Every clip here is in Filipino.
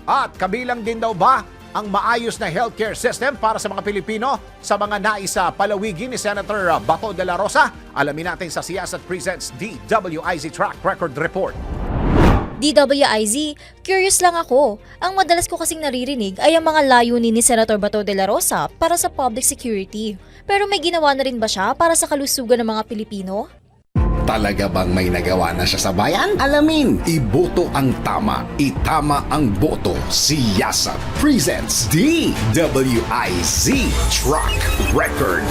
At kabilang din daw ba ang maayos na healthcare system para sa mga Pilipino sa mga nais palawigin ni Senator Bato de la Rosa? Alamin natin sa Siyasat Presents DWIZ Track Record Report. DWIZ, curious lang ako. Ang madalas ko kasing naririnig ay ang mga layunin ni Senator Bato de la Rosa para sa public security. Pero may ginawa na rin ba siya para sa kalusugan ng mga Pilipino? Talaga bang may nagawa na siya sa bayan? Alamin, iboto ang tama, itama ang boto. Siyasat presents DWIZ Track Record.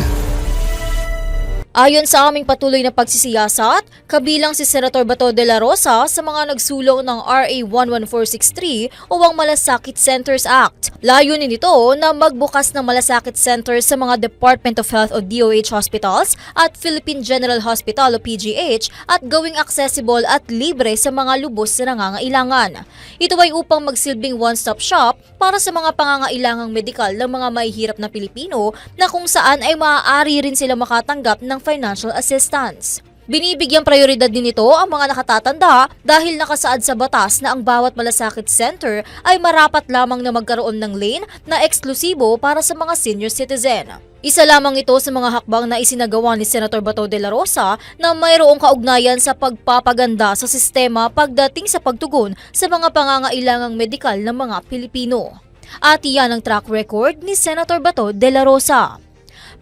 Ayon sa aming patuloy na pagsisiyasat, kabilang si Senator Bato de la Rosa sa mga nagsulong ng RA 11463 o ang Malasakit Centers Act. Layunin nito na magbukas ng Malasakit Centers sa mga Department of Health o DOH hospitals at Philippine General Hospital o PGH at gawing accessible at libre sa mga lubos na nangangailangan. Ito ay upang magsilbing one-stop shop para sa mga pangangailangang medikal ng mga mahihirap na Pilipino na kung saan ay maaari rin sila makatanggap ng financial assistance. Binibigyang prioridad din ito ang mga nakatatanda dahil nakasaad sa batas na ang bawat malasakit center ay marapat lamang na magkaroon ng lane na eksklusibo para sa mga senior citizen. Isa lamang ito sa mga hakbang na isinagawa ni Senator Bato de la Rosa na mayroong kaugnayan sa pagpapaganda sa sistema pagdating sa pagtugon sa mga pangangailangang medikal ng mga Pilipino. At iyan ang track record ni Senator Bato de la Rosa.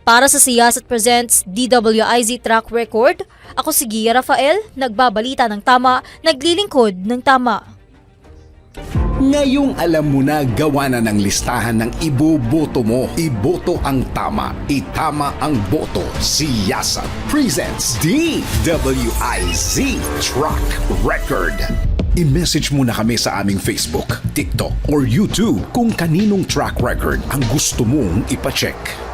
Para sa Siyasat Presents DWIZ Track Record, ako si Gia Rafael, nagbabalita ng tama, naglilingkod ng tama. Ngayong alam mo na gawa na ng listahan ng iboboto mo. Iboto ang tama, itama ang boto. Siyasat presents DWIZ Track Record. I-message mo na kami sa aming Facebook, TikTok, or YouTube kung kaninong track record ang gusto mong ipacheck.